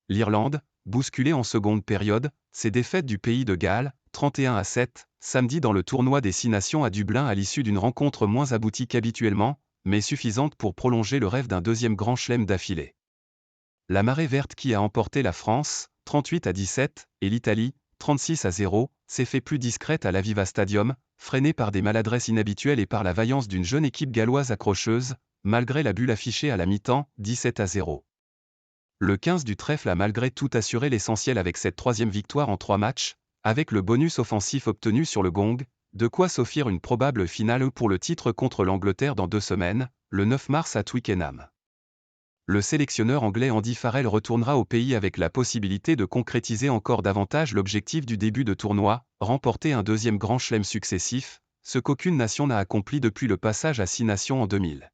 L'Irlande, bousculée en seconde période, s'est défaite du pays de Galles, 31-7, samedi dans le tournoi des 6 nations à Dublin à l'issue d'une rencontre moins aboutie qu'habituellement, mais suffisante pour prolonger le rêve d'un deuxième grand chelem d'affilée. La marée verte qui a emporté la France, 38-17, et l'Italie, 36-0, s'est fait plus discrète à l'Aviva Stadium, freinée par des maladresses inhabituelles et par la vaillance d'une jeune équipe galloise accrocheuse, malgré la bulle affichée à la mi-temps, 17-0. Le 15 du trèfle a malgré tout assuré l'essentiel avec cette troisième victoire en 3 matchs, avec le bonus offensif obtenu sur le gong, de quoi s'offrir une probable finale pour le titre contre l'Angleterre dans 2 semaines, le 9 mars à Twickenham. Le sélectionneur anglais Andy Farrell retournera au pays avec la possibilité de concrétiser encore davantage l'objectif du début de tournoi, remporter un deuxième grand chelem successif, ce qu'aucune nation n'a accompli depuis le passage à 6 nations en 2000.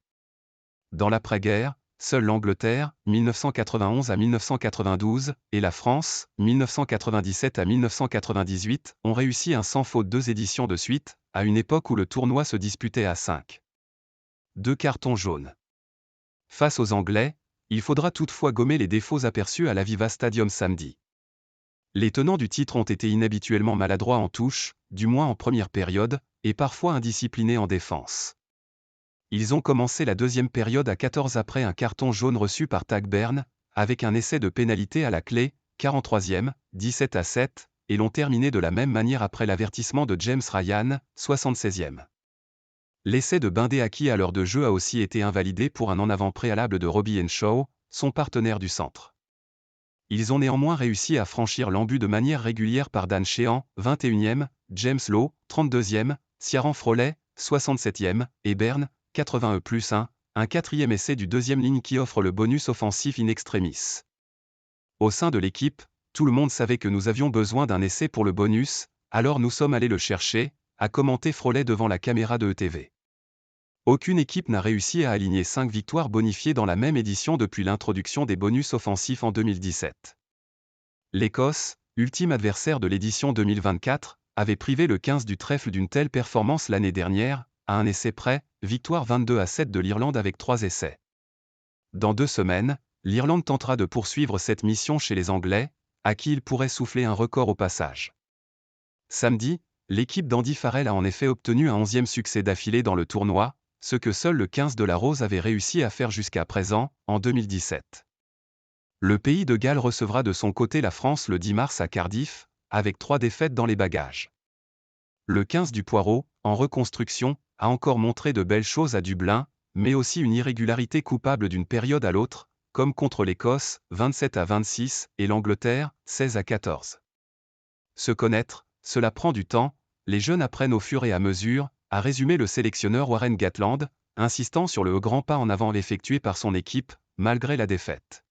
Dans l'après-guerre, seule l'Angleterre, 1991 à 1992, et la France, 1997 à 1998, ont réussi un sans faute 2 éditions de suite, à une époque où le tournoi se disputait à 5. 2 cartons jaunes. Face aux Anglais, il faudra toutefois gommer les défauts aperçus à l'Aviva Stadium samedi. Les tenants du titre ont été inhabituellement maladroits en touche, du moins en première période, et parfois indisciplinés en défense. Ils ont commencé la deuxième période à 14 après un carton jaune reçu par Tadhg Beirne, avec un essai de pénalité à la clé, 43e, 17-7, et l'ont terminé de la même manière après l'avertissement de James Ryan, 76e. L'essai de Bindé acquis à l'heure de jeu a aussi été invalidé pour un en-avant préalable de Robbie Henshaw, son partenaire du centre. Ils ont néanmoins réussi à franchir l'embut de manière régulière par Dan Sheehan, 21e, James Lowe, 32e, Ciaran Frawley, 67e, et Beirne, 80e+1, un 4e essai du deuxième ligne qui offre le bonus offensif in extremis. Au sein de l'équipe, tout le monde savait que nous avions besoin d'un essai pour le bonus, alors nous sommes allés le chercher, a commenté Frawley devant la caméra de ETV. Aucune équipe n'a réussi à aligner 5 victoires bonifiées dans la même édition depuis l'introduction des bonus offensifs en 2017. L'Écosse, ultime adversaire de l'édition 2024, avait privé le 15 du trèfle d'une telle performance l'année dernière, à un essai près, victoire 22-7 de l'Irlande avec 3 essais. Dans 2 semaines, l'Irlande tentera de poursuivre cette mission chez les Anglais, à qui il pourrait souffler un record au passage. Samedi, l'équipe d'Andy Farrell a en effet obtenu un 11e succès d'affilée dans le tournoi, ce que seul le 15 de la Rose avait réussi à faire jusqu'à présent, en 2017. Le pays de Galles recevra de son côté la France le 10 mars à Cardiff, avec 3 défaites dans les bagages. Le 15 du Poireau, en reconstruction, a encore montré de belles choses à Dublin, mais aussi une irrégularité coupable d'une période à l'autre, comme contre l'Écosse, 27-26, et l'Angleterre, 16-14. Se connaître, cela prend du temps, les jeunes apprennent au fur et à mesure, a résumé le sélectionneur Warren Gatland, insistant sur le grand pas en avant effectué par son équipe, malgré la défaite.